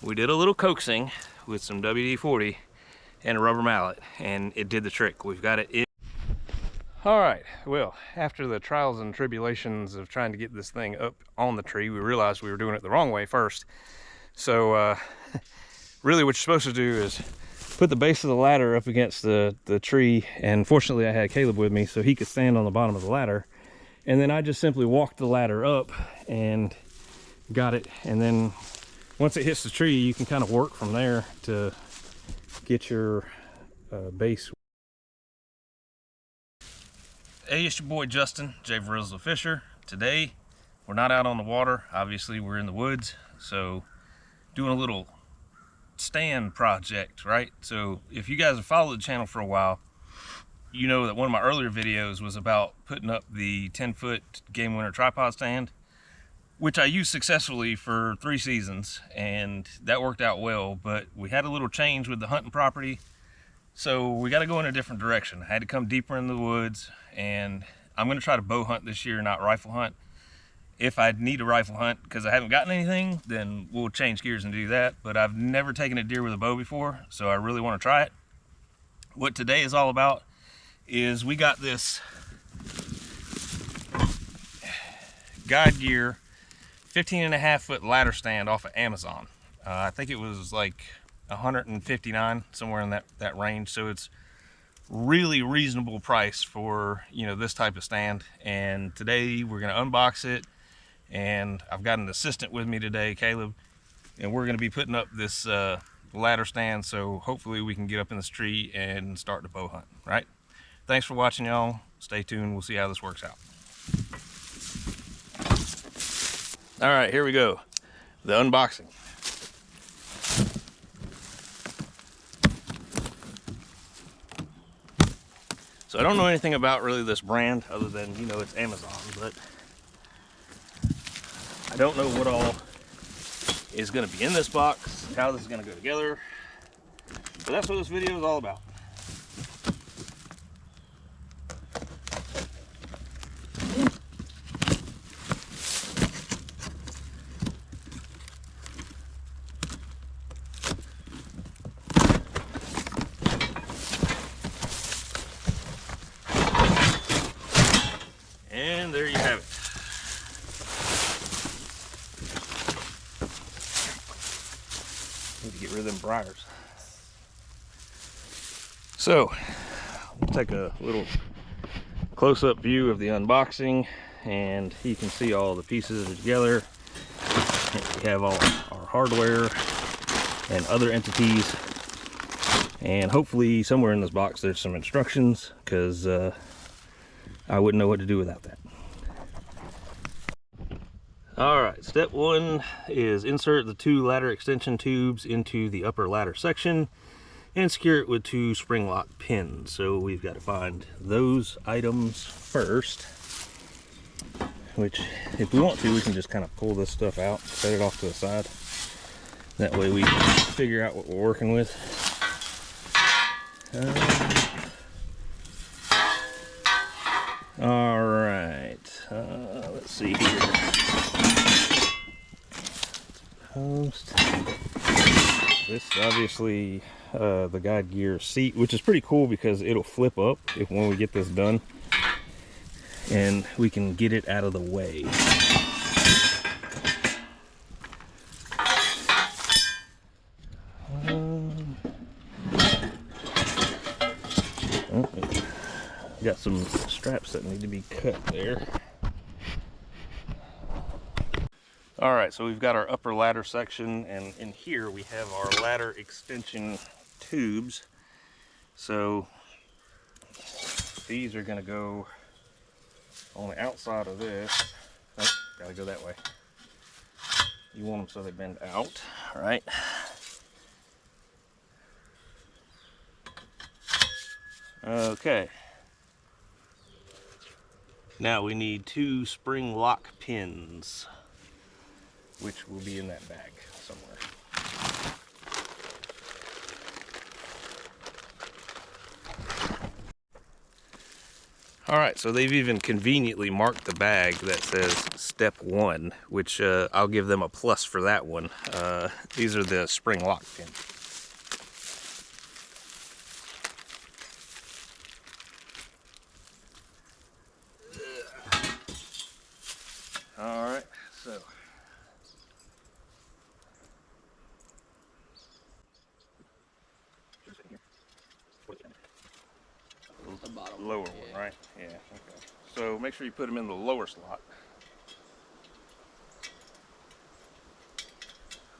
we did a little coaxing with some WD-40 and a rubber mallet, and it did the trick. We've got it in. All right, well, after the trials and tribulations of trying to get this thing up on the tree, we realized we were doing it the wrong way first. So really what you're supposed to do is put the base of the ladder up against the tree, and fortunately I had Caleb with me so he could stand on the bottom of the ladder, and then I just simply walked the ladder up and got it, and then once it hits the tree you can kind of work from there to get your base. Hey, it's your boy Justin, J.Varizzle Fisher. Today we're not out on the water, obviously we're in the woods, so doing a little stand project, right? So if you guys have followed the channel for a while, you know that one of my earlier videos was about putting up the 10-foot game winner tripod stand, which I used successfully for 3 seasons, and that worked out well. But we had a little change with the hunting property, so we got to go in a different direction. I had to come deeper in the woods, and I'm going to try to bow hunt this year, not rifle hunt. If I need a rifle hunt because I haven't gotten anything, then we'll change gears and do that. But I've never taken a deer with a bow before, so I really want to try it. What today is all about is we got this Guide Gear 15.5-foot ladder stand off of Amazon. I think it was like $159, somewhere in that range. So it's really reasonable price for, you know, this type of stand. And today we're going to unbox it, and I've got an assistant with me today, Caleb, and we're going to be putting up this ladder stand, so hopefully we can get up in this tree and start the bow hunt, right? Thanks for watching, y'all. Stay tuned. We'll see how this works out. All right, here we go. The unboxing. So I don't know anything about really this brand other than, you know, it's Amazon, but I don't know what all is going to be in this box, how this is going to go together. But that's what this video is all about. And there you have it. Need to get rid of them briars. So, we'll take a little close-up view of the unboxing, and you can see all the pieces are together. We have all our hardware and other entities, and hopefully somewhere in this box there's some instructions, because I wouldn't know what to do without that. All right, step 1 is insert the 2 ladder extension tubes into the upper ladder section and secure it with 2 spring lock pins. So we've got to find those items first, which if we want to, we can just kind of pull this stuff out, set it off to the side. That way we can figure out what we're working with. All right, let's see here. This is obviously the Guide Gear seat, which is pretty cool because it'll flip up when we get this done, and we can get it out of the way. Got some straps that need to be cut there. All right, so we've got our upper ladder section, and in here we have our ladder extension tubes. So these are going to go on the outside of this. Oh, gotta go that way. You want them so they bend out, all right? Okay. Now we need 2 spring lock pins, which will be in that bag somewhere. All right, so they've even conveniently marked the bag that says step 1, which I'll give them a plus for that one. These are the spring lock pins. All right, so The bottom lower one, one, right? Yeah, okay. So make sure you put them in the lower slot.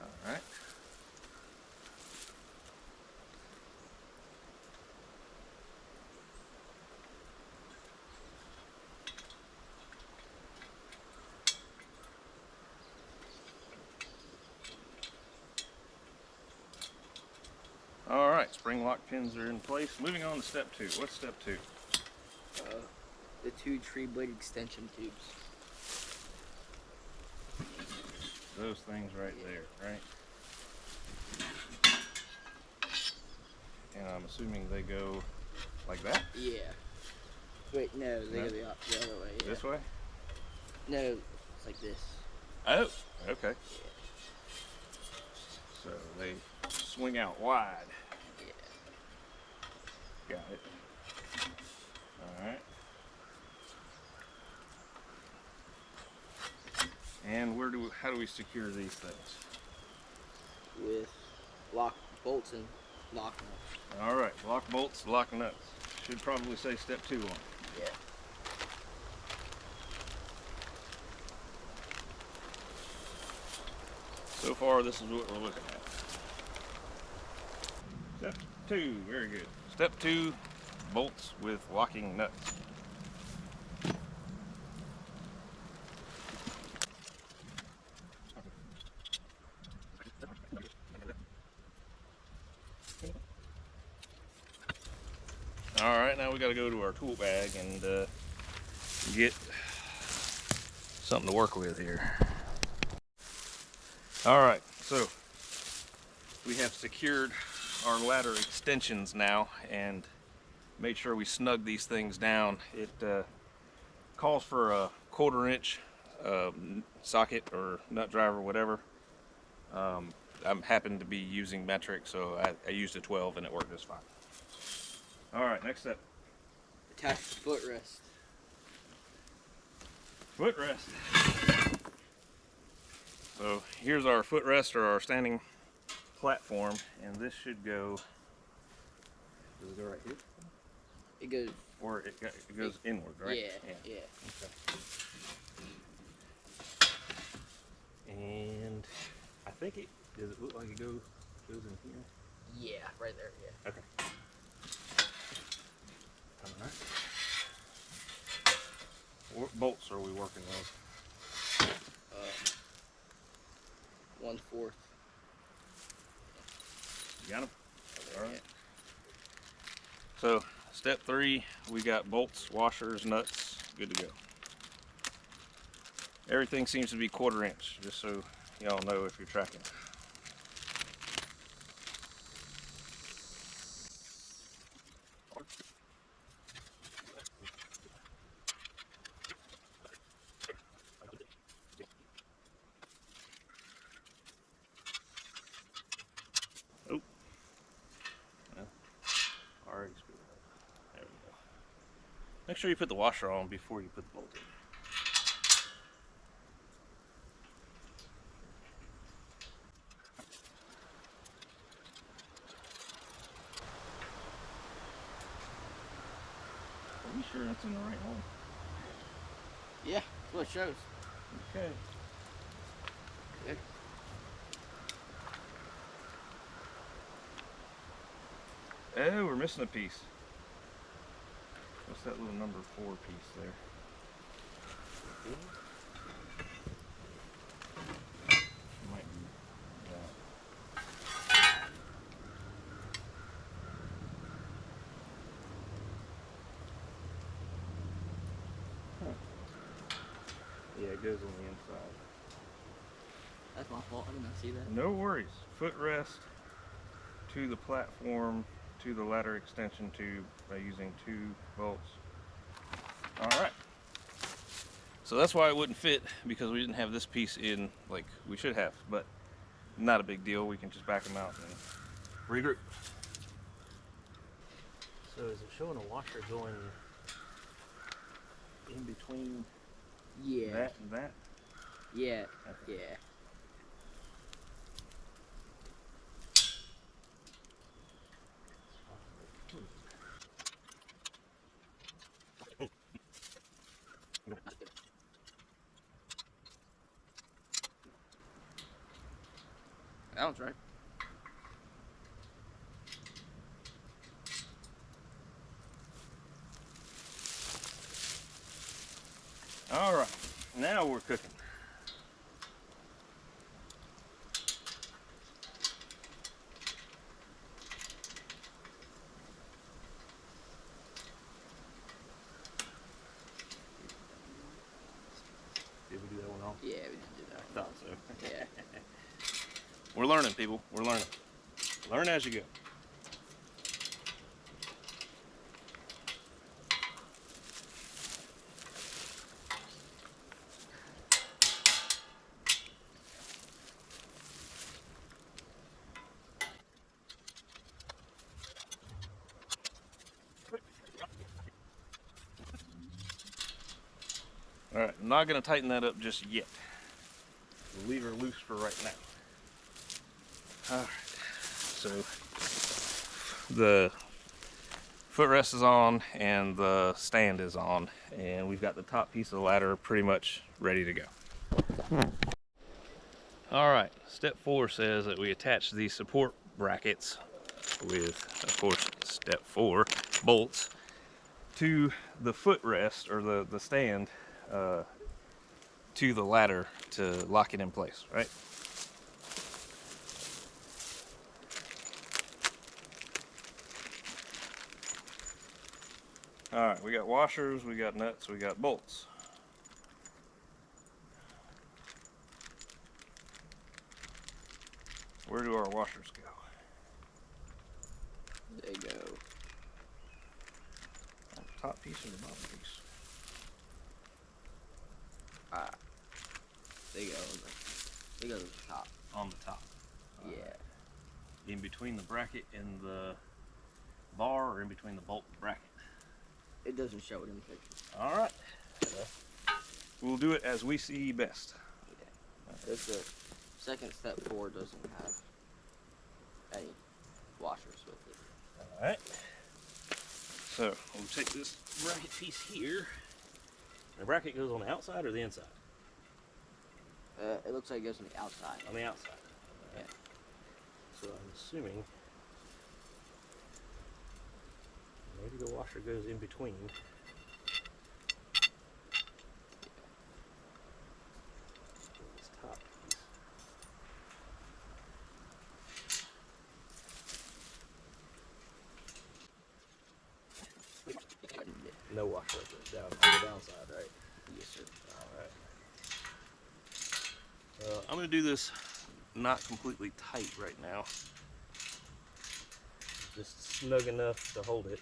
All right. All right, spring lock pins are in place. Moving on to step 2. What's step 2? The 2 tree blade extension tubes. Those things right there, right? And I'm assuming they go like that? Yeah. Wait, no, they go the other way. Yeah. This way? No, it's like this. Oh, okay. So they swing out wide. Yeah. Got it. All right. And how do we secure these things? With lock bolts and lock nuts. All right, lock bolts, lock nuts. Should probably say step 2 on it. Yeah. So far, this is what we're looking at. Step 2, very good. Step 2, bolts with locking nuts. All right, now we got to go to our tool bag and get something to work with here. All right, so we have secured our ladder extensions now and made sure we snug these things down. It calls for a 1/4 inch socket or nut driver, whatever. I'm happen to be using metric, so I used a 12 and it worked just fine. All right, next step. Attach the footrest. Footrest. So here's our footrest or our standing platform, and this should go. Does it go right here? It goes. Or it goes inward, right? Yeah. Okay. And I think does it look like it goes in here? Yeah, right there. Yeah. Okay. All right. What bolts are we working with? 1/4. You got them? All right. Yeah. So step 3, we got bolts, washers, nuts, good to go. Everything seems to be 1/4 inch, just so y'all know if you're tracking. Oh, well, already screwed up. There we go. Make sure you put the washer on before you put the bolt in. Are we sure it's in the right hole? Yeah, that's what it shows. Okay. Yeah. Oh, we're missing a piece. What's that little number 4 piece there? Might be that. Huh. Yeah, it goes on the inside. That's my fault. I did not see that. No worries. Footrest to the platform to the ladder extension tube by using 2 bolts. All right. So that's why it wouldn't fit, because we didn't have this piece in like we should have, but not a big deal. We can just back them out and regroup. So is it showing a washer going in between Yeah. that and that? Yeah. Okay. Yeah. That one's right. All right, now we're cooking. Did we do that one wrong? Yeah, we didn't do that. I thought so. Yeah. We're learning, people. We're learning. Learn as you go. All right, I'm not going to tighten that up just yet. We'll leave her loose for right now. All right, so the footrest is on and the stand is on, and we've got the top piece of the ladder pretty much ready to go. All right, step 4 says that we attach these support brackets with, of course, step 4 bolts to the footrest, or the stand, to the ladder to lock it in place, right? All right, we got washers, we got nuts, we got bolts. Where do our washers go? They go. On the top piece or the bottom piece? They go. They go to the top. On the top. Yeah. In between the bracket and the bar, or in between the bolt and bracket? It doesn't show it in the picture. All right. We'll do it as we see best. Yeah. If the second step 4 doesn't have any washers with it. All right. So we'll take this bracket piece here. The bracket goes on the outside or the inside? It looks like it goes on the outside. On the outside. Yeah. So I'm assuming maybe the washer goes in between. This top piece. No washer down on the downside, right? Yes, sir. All right. I'm going to do this not completely tight right now. Just snug enough to hold it.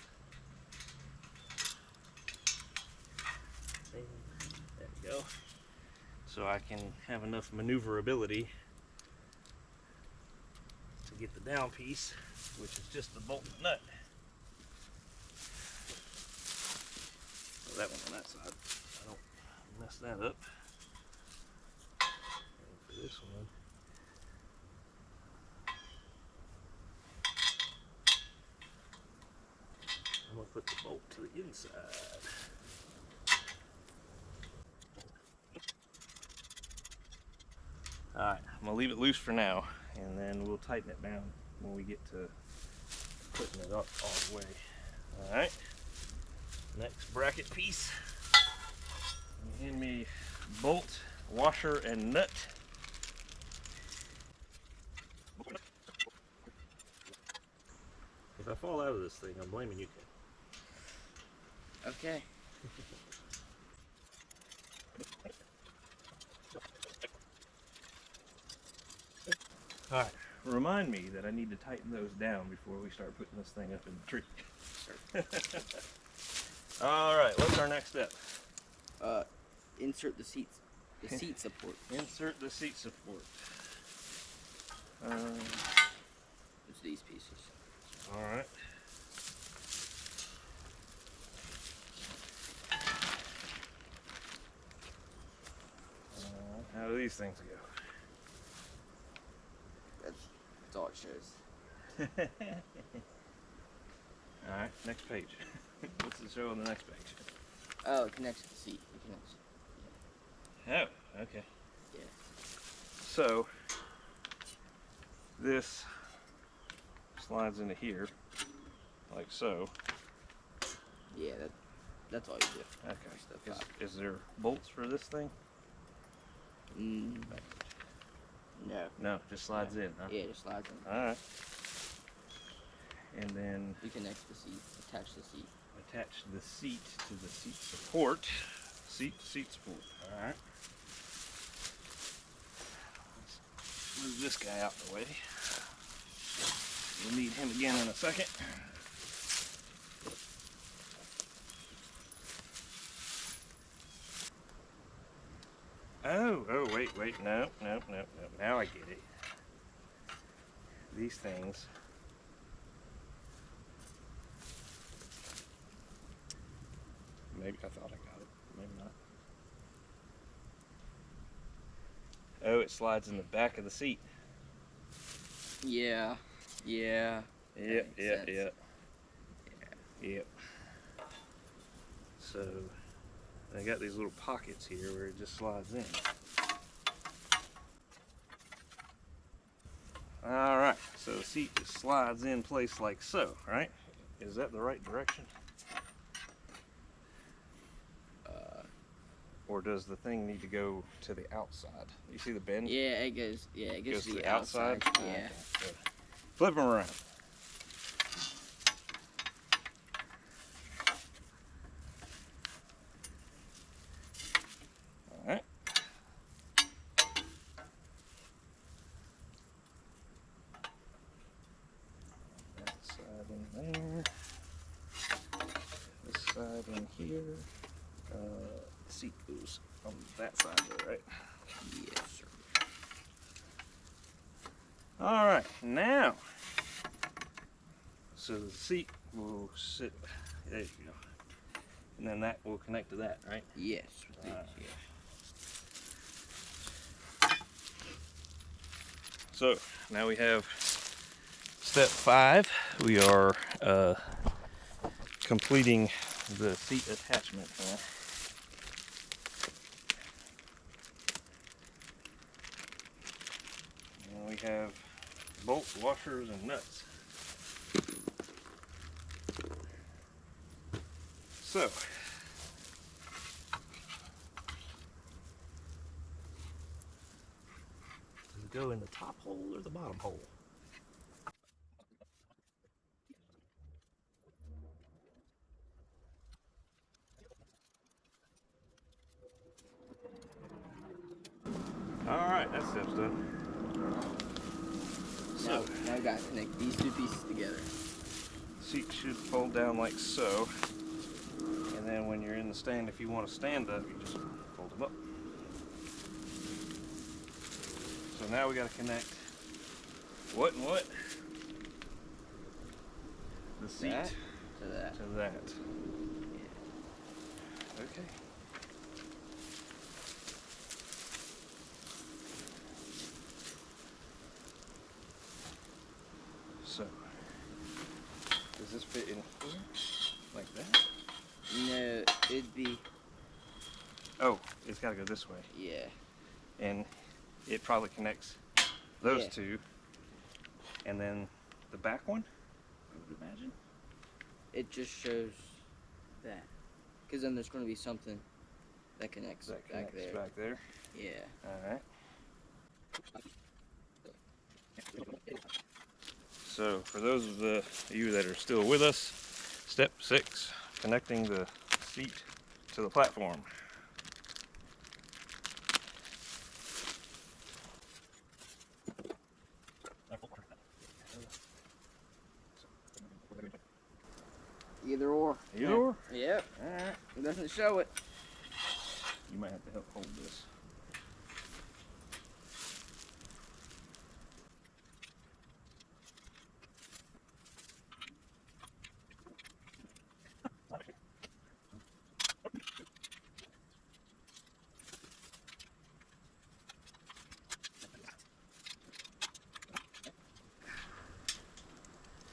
And there we go. So I can have enough maneuverability to get the down piece, which is just the bolt and nut. So that one on that side, I don't mess that up. And for this one, I'm gonna put the bolt to the inside. Alright, I'm gonna leave it loose for now, and then we'll tighten it down when we get to putting it up all the way. Alright, next bracket piece. Hand me bolt, washer, and nut. If I fall out of this thing, I'm blaming you, Ken. Okay. Alright, remind me that I need to tighten those down before we start putting this thing up in the tree. All right, what's our next step? Insert the seat support. Insert the seat support. It's these pieces. All right. How do these things go? That's all it shows. All right, next page. What's it show on the next page? Oh, it connects to the seat. It connects. Oh, okay. Yeah. So this slides into here, like so. Yeah, that's all you do. Okay. Is there bolts for this thing? No. No, just slides in, huh? Yeah, it just slides in. All right. And then you connect the seat, attach the seat. Attach the seat to the seat support. Seat support. All right. Let's move this guy out the way. We'll need him again in a second. Oh, wait, no. Now I get it. These things. Maybe I thought I got it. Maybe not. Oh, it slides in the back of the seat. Yeah. Yep. So I got these little pockets here where it just slides in. All right, so the seat just slides in place like so, right? Is that the right direction? Or does the thing need to go to the outside? You see the bend? Yeah, it goes. Yeah, it goes to the outside. Yeah. Okay, so flip them around. All right. That side in there. This side in here. Seat goes on that side there, right? Yes, sir. All right, now, so the seat will sit, there you go. And then that will connect to that, right? Yes. Yeah. So now we have step 5. We are completing the seat attachment here. And we have bolts, washers, and nuts. So, does it go in the top hole or the bottom hole? All right, that step's done. Now we gotta connect these two pieces together. Seat should fold down like so. And then when you're in the stand, if you want to stand up, you just fold them up. So now we got to connect what and what? The seat That to that. to that. Yeah. Okay. So, does this fit in here? Like that? No, it'd be. Oh, it's got to go this way. Yeah. And it probably connects those Yeah. two. And then the back one, I would imagine. It just shows that. Because then there's going to be something that connects, back there. Back there. Yeah. All right. So for those of you that are still with us, step 6, connecting the seat to the platform. Either or. Either or? Yep. Alright. It doesn't show it. You might have to help hold this.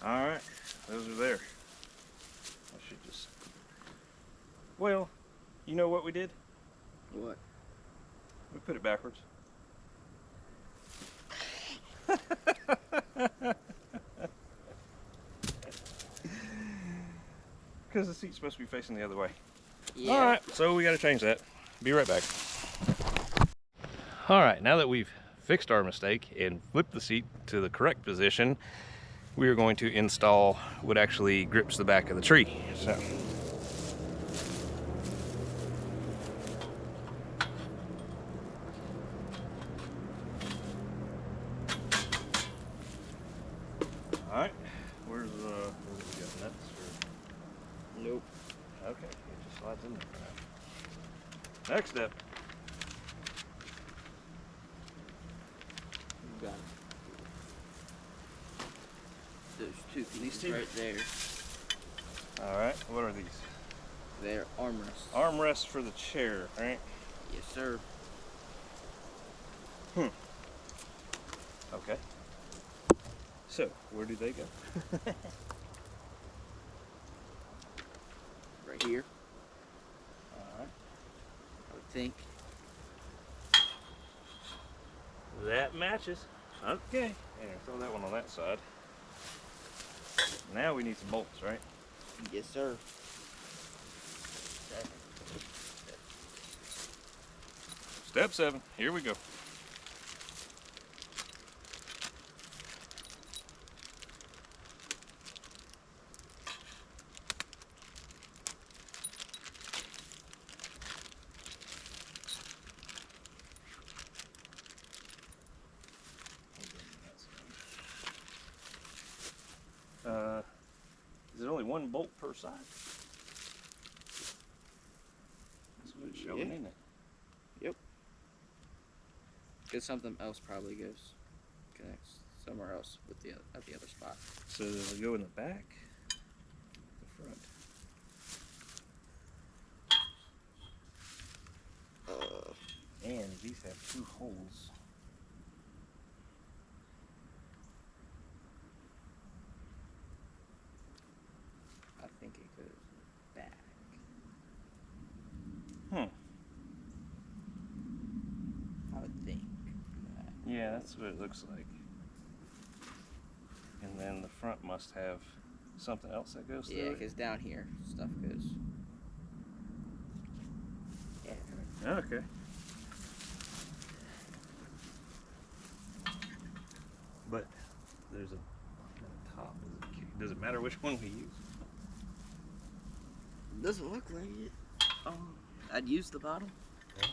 Alright, those are there. I should just... Well, you know what we did? What? We put it backwards. Because the seat's supposed to be facing the other way. Yeah. Alright, so we got to change that. Be right back. Alright, now that we've fixed our mistake and flipped the seat to the correct position, we are going to install what actually grips the back of the tree. So. Alright, where's we got nuts or... Nope. Okay, it just slides in there for now. Next step. You got it. Those two pieces two? right there. Alright, what are these? They're armrests. Armrests for the chair, right? Yes, sir. Okay. So, where do they go? Right here, Alright. I would think. That matches. Okay. And throw that one on that side. Now we need some bolts, right? Yes, sir. Step 7. Here we go. Is it only one bolt per side? That's what it's showing, Yeah. isn't it? Yep. Because something else probably connects somewhere else with at the other spot. So does it go in the back? The front? And these have 2 holes. I think it goes back. I would think. Yeah, that's what it looks like. And then the front must have something else that goes through Yeah, it. because down here stuff goes. Yeah. Okay. But there's a top. Does it matter which one we use? Doesn't look like it. I'd use the bottom. Yeah,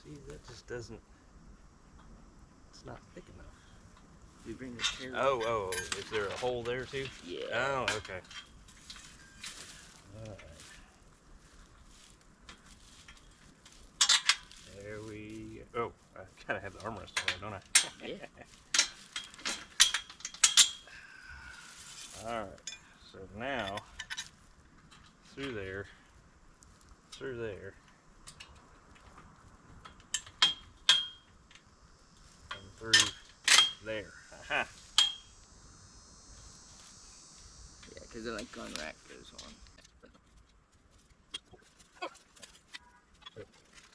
see, that just doesn't. It's not thick enough. We bring the chair. Oh, is there a hole there too? Yeah. Oh, okay. All right. There we go. Oh, I gotta have the armrest on there, don't I? Yeah. All right. So now, through there, and through there. Aha. Yeah, because the like gun rack goes on.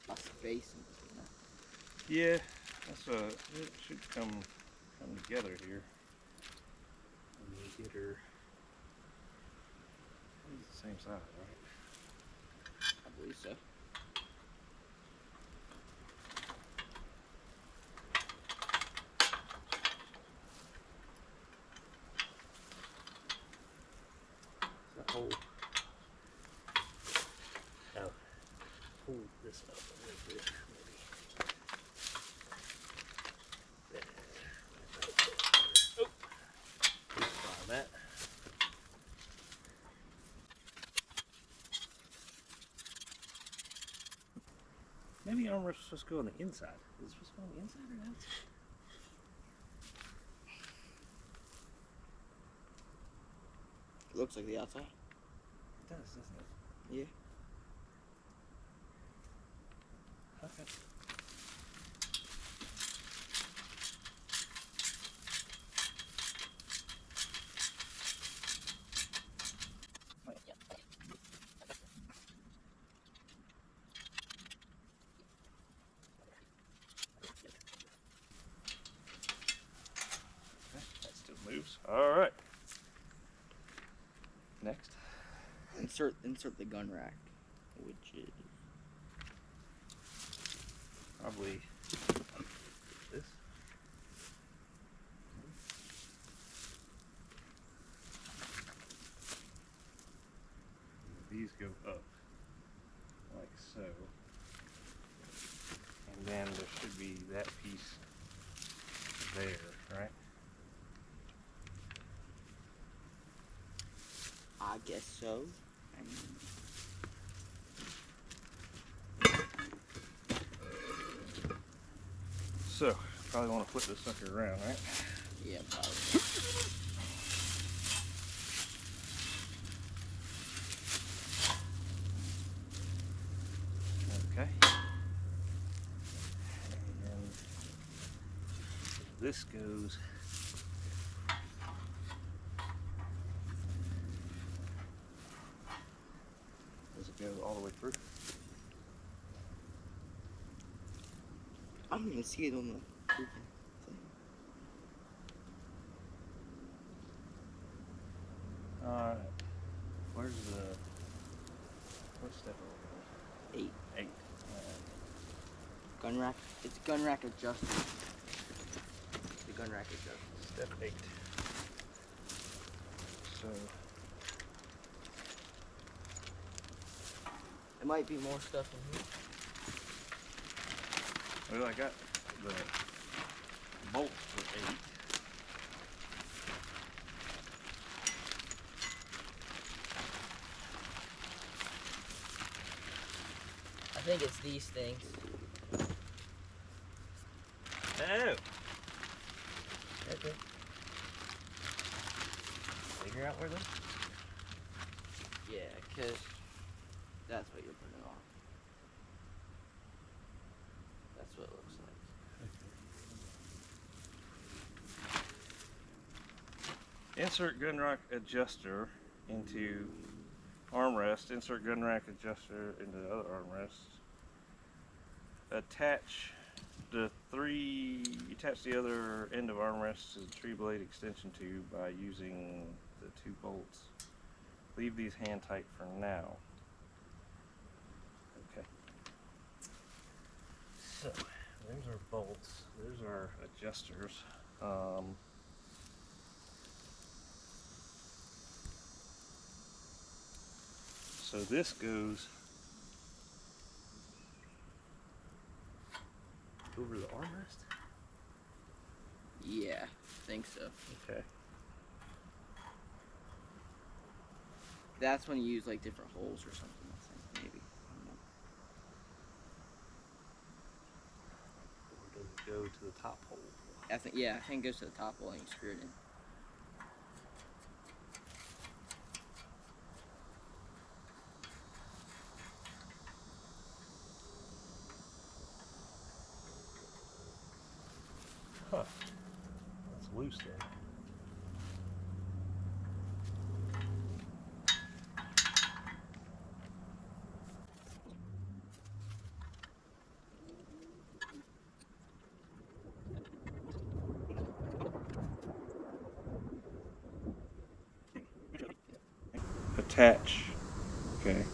Lots of space in between that. Yeah, that's it should come together here. Let me get her. It's the same side, right? I believe so. That hole. Now, pull this up a little bit, maybe. There. Oh. armrest was supposed to go on the inside. Is it supposed to go on the inside or the outside? It looks like the outside. It does, doesn't it? Yeah. Okay. That still moves. All right. Next. Insert the gun rack, which is Probably this. These go up like so. And then there should be that piece there, right? I guess so. I mean, So, probably want to flip this sucker around, right? yeah, probably. Okay. And this goes does it go all the way through? I don't even see it on the freaking thing. Alright. Where's step 8. 8? Gun rack. It's gun rack adjusted. The gun rack adjusted. Step 8. So There might be more stuff in here. well, I got the bolts for 8. I think it's these things. Oh! Okay. Figure out where those. Yeah, because that's what you're putting on. That's what it looks like. Insert gun rack adjuster into armrest. Insert gun rack adjuster into the other armrest. Attach the other end of armrest to the tree blade extension tube by using the 2 bolts. Leave these hand tight for now. Okay. So there's our bolts. There's our adjusters. So this goes over the armrest? Yeah, I think so. Okay. That's when you use like different holes or something, I think, maybe. I don't know. Or does it go to the top hole? I think it goes to the top hole and you screw it in. Huh. That's loose there. Attach. Okay.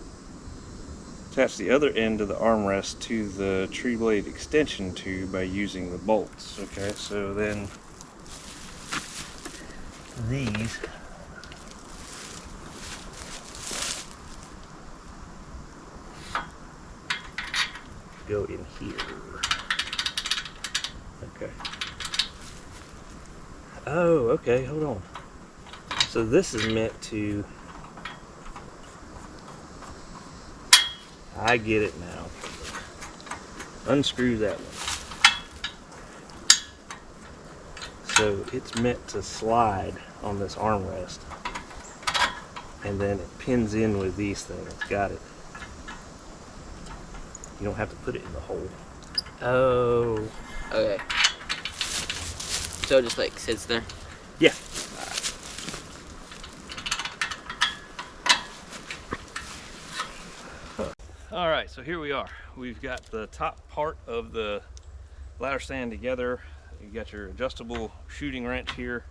Attach the other end of the armrest to the tree blade extension tube by using the bolts. Okay, so then these go in here. Okay. Oh, okay, hold on. So this is meant to, I get it now. unscrew that one. So it's meant to slide on this armrest, and then it pins in with these things. Got it. You don't have to put it in the hole. Oh. Okay. So it just like sits there? Yeah. All right, so here we are. We've got the top part of the ladder stand together. You got your adjustable shooting wrench here,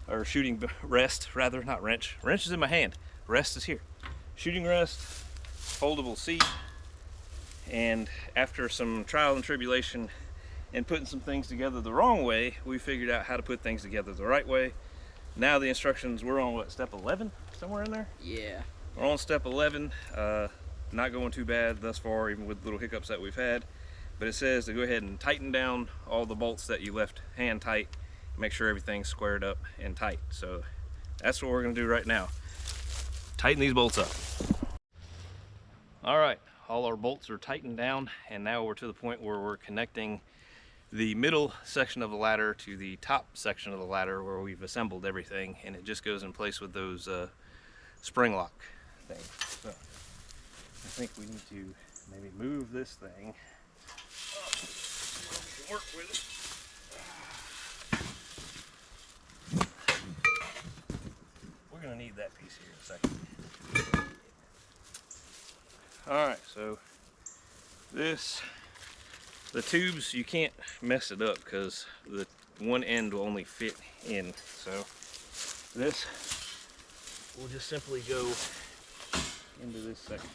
or shooting rest rather, not wrench. Wrench is in my hand. Rest is here. Shooting rest, foldable seat, and after some trial and tribulation and putting some things together the wrong way, we figured out how to put things together the right way. Now the instructions, we're on what, step 11? Somewhere in there? Yeah. We're on step 11. Not going too bad thus far, even with little hiccups that we've had. But it says to go ahead and tighten down all the bolts that you left hand tight. Make sure everything's squared up and tight. So that's what we're gonna do right now. Tighten these bolts up. All right, all our bolts are tightened down, and now we're to the point where we're connecting the middle section of the ladder to the top section of the ladder where we've assembled everything, and it just goes in place with those spring lock things. So I think we need to maybe move this thing. Work with it. We're gonna need that piece here in a second. All right, so the tubes, you can't mess it up because the one end will only fit in. So this will just simply go into this section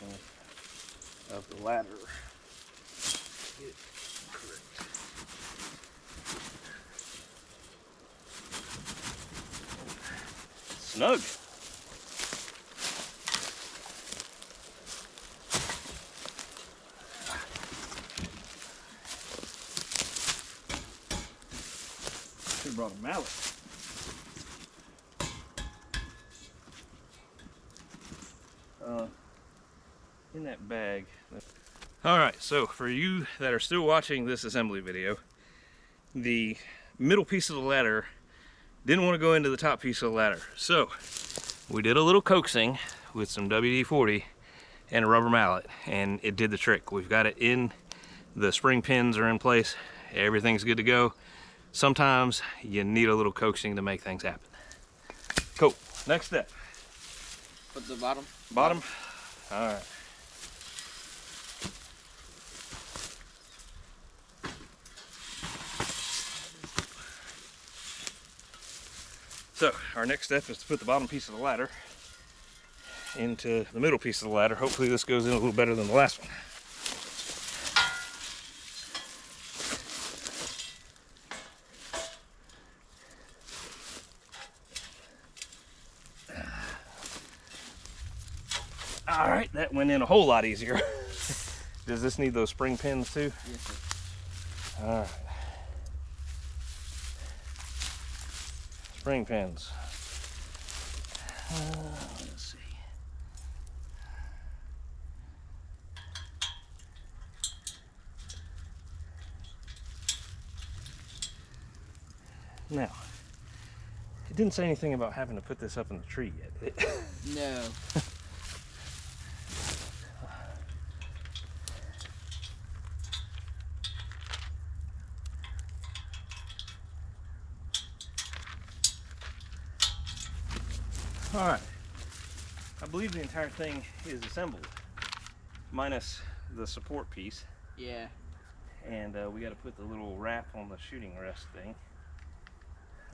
of the ladder. Get it correct. Snug. Should have brought a mallet. In that bag. All right, so for you that are still watching this assembly video, the middle piece of the ladder didn't want to go into the top piece of the ladder. So we did a little coaxing with some WD-40 and a rubber mallet, and it did the trick. We've got it in, the spring pins are in place, everything's good to go. Sometimes you need a little coaxing to make things happen. Cool, next step. Put the bottom? Bottom? All right. So our next step is to put the bottom piece of the ladder into the middle piece of the ladder. Hopefully this goes in a little better than the last one. All right, that went in a whole lot easier. Does this need those spring pins too? Yes, sir. All right. Spring pins. Let's see. Now, it didn't say anything about having to put this up in the tree yet, did it? No. All right, I believe the entire thing is assembled, minus the support piece. Yeah. And we got to put the little wrap on the shooting rest thing.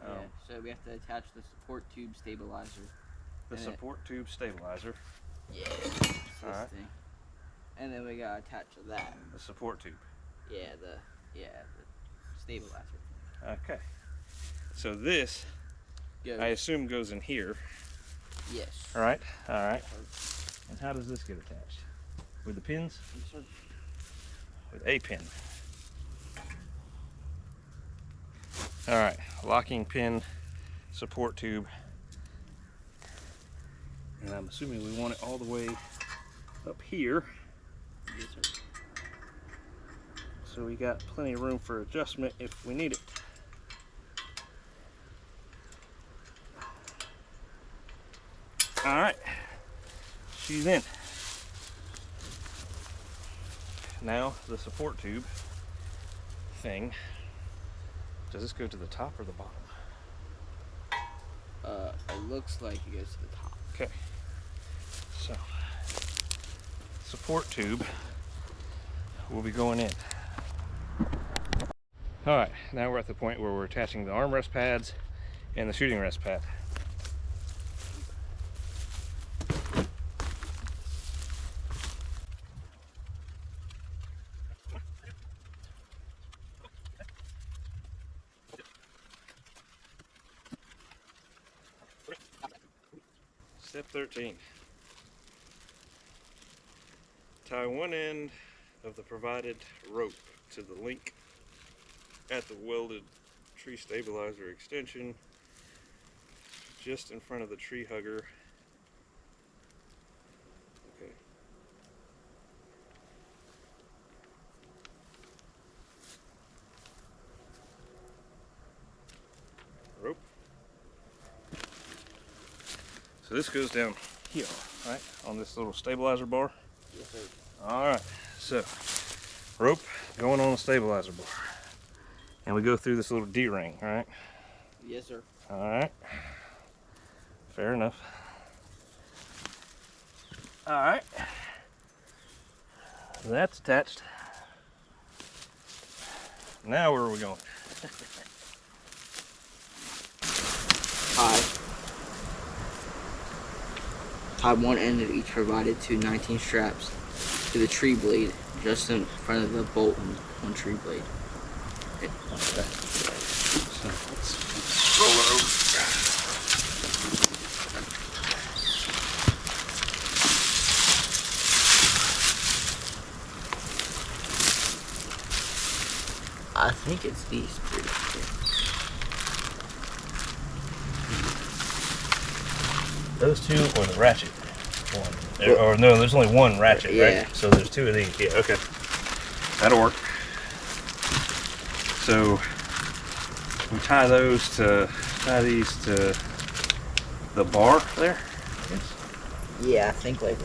Yeah. So we have to attach the support tube stabilizer. The support tube stabilizer. Yeah. This Alright. thing. And then we gotta attach that. The support tube. Yeah, the stabilizer. Okay. So this, Goes. I assume, goes in here. Yes. All right. All right. And how does this get attached? With the pins? Yes, sir. With a pin. All right. Locking pin, support tube. And I'm assuming we want it all the way up here. Yes, sir. so we got plenty of room for adjustment if we need it. All right, she's in. Now the support tube thing, does this go to the top or the bottom? It looks like it goes to the top. Okay, so support tube will be going in. All right, now we're at the point where we're attaching the armrest pads and the shooting rest pad. Step 13. Tie one end of the provided rope to the link at the welded tree stabilizer extension just in front of the tree hugger. Okay. Rope. So this goes down here, right, on this little stabilizer bar. Yes, sir. All right, so rope going on the stabilizer bar, and we go through this little D-ring, right? Yes, sir. All right, fair enough. All right, that's attached. Now where are we going? Tie one end of each provided two 19 straps to the tree blade just in front of the bolt on tree blade. Okay. So let's roll it over. I think it's these three. Those two or the ratchet one? Or no, there's only one ratchet, yeah. right? So there's two of these. Yeah, okay. That'll work. So we tie these to the bar there, I guess. Yeah, I think like.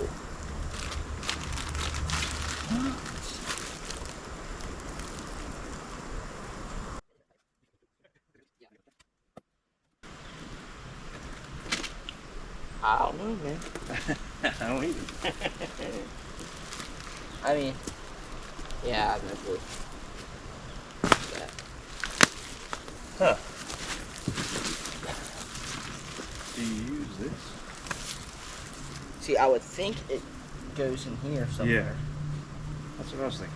I don't know, man. I don't either. I mean, yeah, I've never. Huh. Do you use this? See, I would think it goes in here somewhere. Yeah. That's what I was thinking.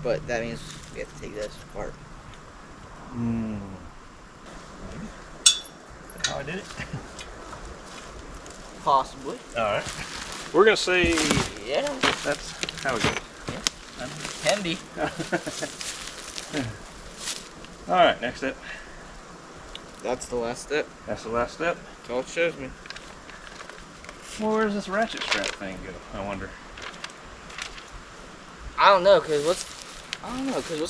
But that means we have to take this apart. Maybe. That's how I did it. Possibly. Alright. We're going to say Yeah. that's how it goes. Yeah. Can be. Alright, next step. That's the last step. That's the last step. That's all it shows me. Well, where does this ratchet strap thing go, I wonder? I don't know, cause what's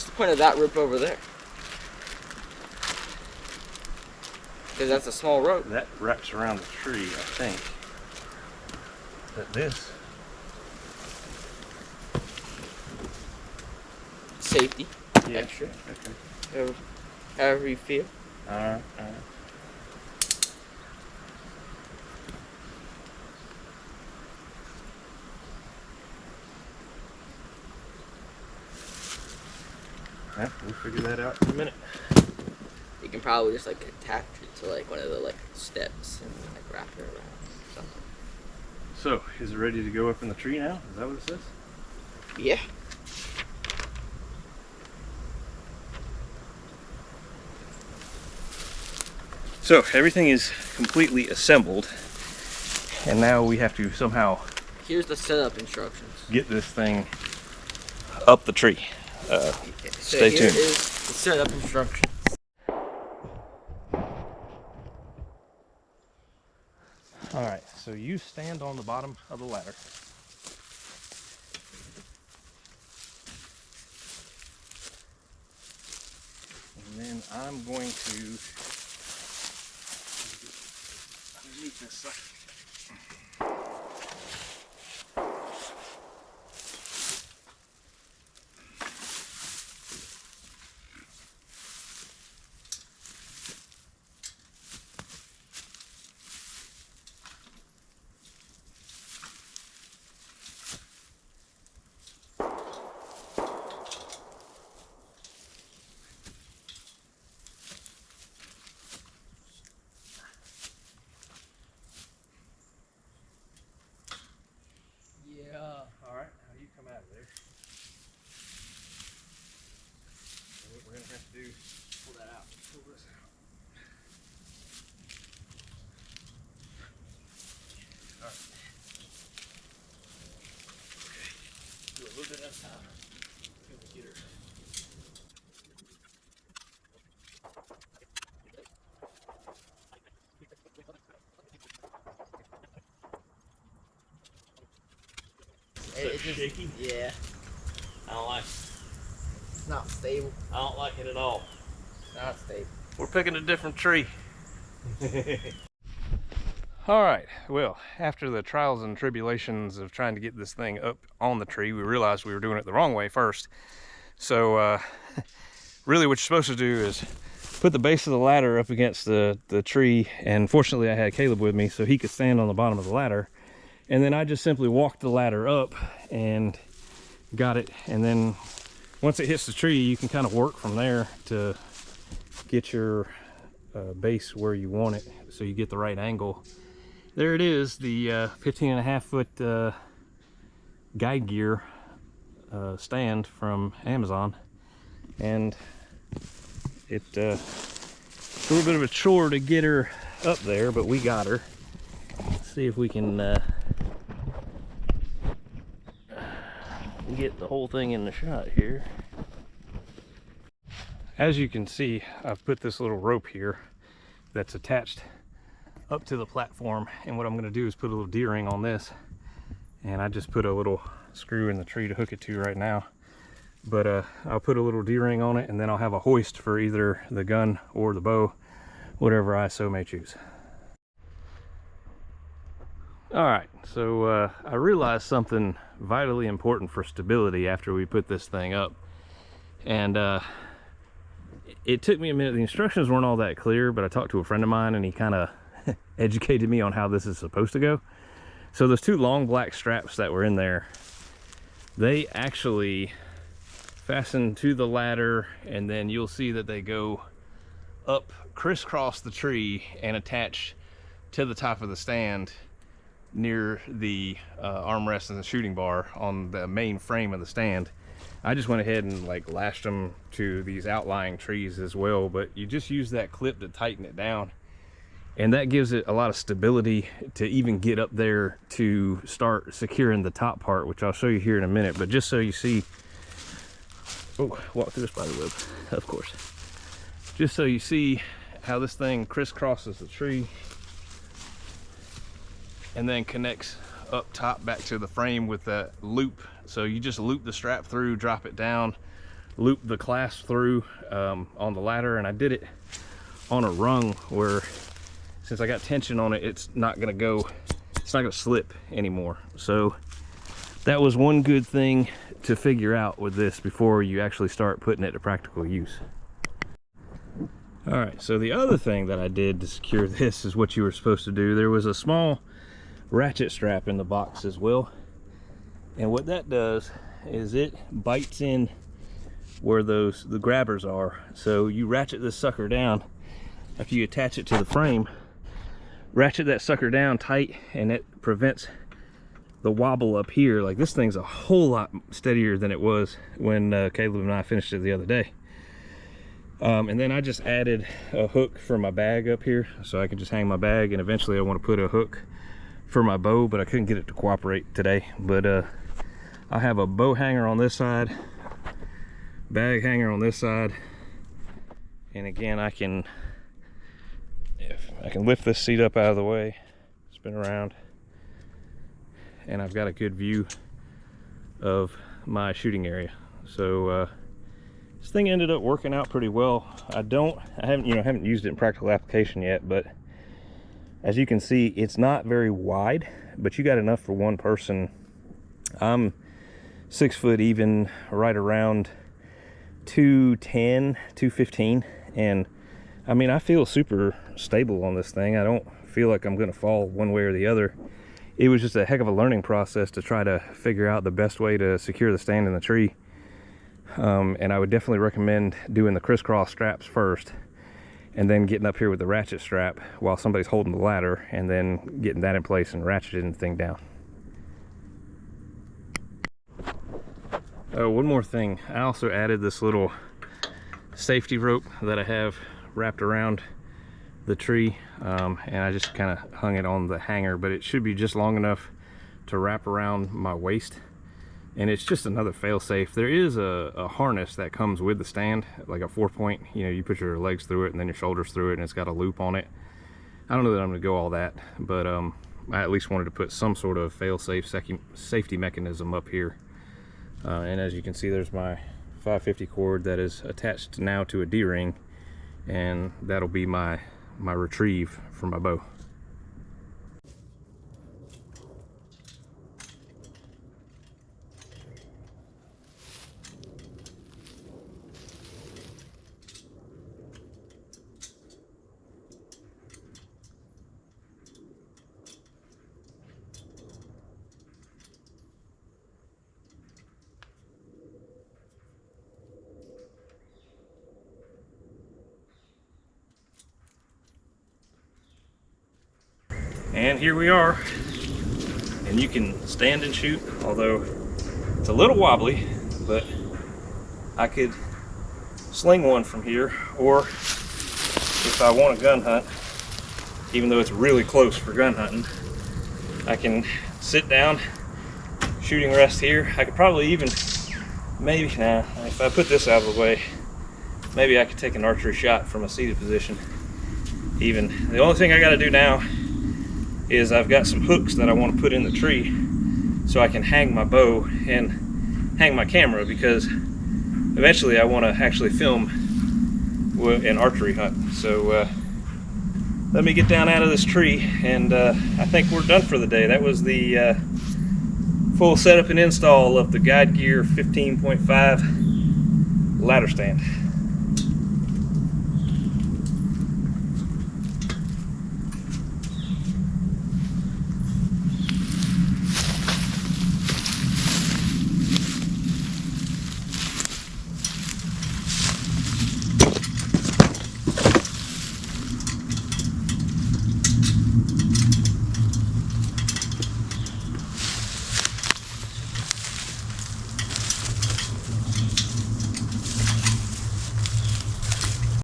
the point of that rope over there? Cause that's a small rope. That wraps around the tree, I think. But this. Safety. Yeah. Extra. Okay. However you feel. Alright. Yeah, we'll figure that out in a minute. You can probably just like attach it to like one of the like steps and like wrap it around something. So, is it ready to go up in the tree now? Is that what it says? Yeah. So, everything is completely assembled, and now we have to somehow Here's the setup instructions. get this thing up the tree. So Stay here tuned. is the setup instructions. Alright, so you stand on the bottom of the ladder. And then I'm going to underneath this sucker. Alright, now you come out of there. So what we're going to have to do is pull that out. Pull this out. Alright. Okay. Do a little bit at a time. Till we get her. It's just shaky? Yeah. I don't like it. It's not stable. I don't like it at all. It's not stable. We're picking a different tree. All right, well, after the trials and tribulations of trying to get this thing up on the tree, we realized we were doing it the wrong way first. So really what you're supposed to do is put the base of the ladder up against the tree, and fortunately I had Caleb with me so he could stand on the bottom of the ladder. And then I just simply walked the ladder up and got it. And then once it hits the tree, you can kind of work from there to get your base where you want it so you get the right angle. There it is, the 15.5 foot guide gear stand from Amazon. And it's a little bit of a chore to get her up there, but we got her. Let's see if we can get the whole thing in the shot here. As you can see, I've put this little rope here that's attached up to the platform, and what I'm going to do is put a little D-ring on this, and I just put a little screw in the tree to hook it to right now. But I'll put a little D-ring on it, and then I'll have a hoist for either the gun or the bow, whatever I so may choose. Alright, so I realized something vitally important for stability after we put this thing up. And it took me a minute. The instructions weren't all that clear, but I talked to a friend of mine and he kind of educated me on how this is supposed to go. So those two long black straps that were in there, they actually fasten to the ladder, and then you'll see that they go up, crisscross the tree, and attach to the top of the stand near the armrest and the shooting bar on the main frame of the stand. I just went ahead and like lashed them to these outlying trees as well, but you just use that clip to tighten it down, and that gives it a lot of stability to even get up there to start securing the top part, which I'll show you here in a minute. But just so you see, oh, walk through the spider web, of course. Just so you see how this thing crisscrosses the tree and then connects up top back to the frame with that loop. So you just loop the strap through, drop it down, loop the clasp through on the ladder. And I did it on a rung where, since I got tension on it, it's not gonna slip anymore. So that was one good thing to figure out with this before you actually start putting it to practical use. All right, so the other thing that I did to secure this is what you were supposed to do. There was a small ratchet strap in the box as well, and what that does is it bites in where the grabbers are. So you ratchet this sucker down after you attach it to the frame, ratchet that sucker down tight, and it prevents the wobble up here. Like, this thing's a whole lot steadier than it was when Caleb and I finished it the other day. And then I just added a hook for my bag up here so I can just hang my bag, and eventually I want to put a hook for my bow, but I couldn't get it to cooperate today. But I have a bow hanger on this side, bag hanger on this side, and again I can lift this seat up out of the way, spin around, and I've got a good view of my shooting area. So This thing ended up working out pretty well. I haven't used it in practical application yet, but as you can see, it's not very wide, but you got enough for one person. I'm 6 foot even, right around 210, 215, and I mean, I feel super stable on this thing. I don't feel like I'm gonna fall one way or the other. It was just a heck of a learning process to try to figure out the best way to secure the stand in the tree. And I would definitely recommend doing the crisscross straps first, and then getting up here with the ratchet strap while somebody's holding the ladder, and then getting that in place and ratcheting the thing down. Oh, one more thing. I also added this little safety rope that I have wrapped around the tree, and I just kind of hung it on the hanger, but it should be just long enough to wrap around my waist. And it's just another fail-safe. There is a harness that comes with the stand, like a 4-point, you know, you put your legs through it and then your shoulders through it, and it's got a loop on it. I don't know that I'm gonna go all that, but I at least wanted to put some sort of fail-safe safety mechanism up here. And as you can see, there's my 550 cord that is attached now to a D-ring, and that'll be my retrieve for my bow. And here we are, and you can stand and shoot, although it's a little wobbly, but I could sling one from here, or if I want a gun hunt, even though it's really close for gun hunting, I can sit down, shooting rest here. I could probably even, if I put this out of the way, maybe I could take an archery shot from a seated position. Even the only thing I got to do now is I've got some hooks that I want to put in the tree so I can hang my bow and hang my camera, because eventually I want to actually film an archery hunt. So let me get down out of this tree, and I think we're done for the day. That was the full setup and install of the Guide Gear 15.5 ladder stand.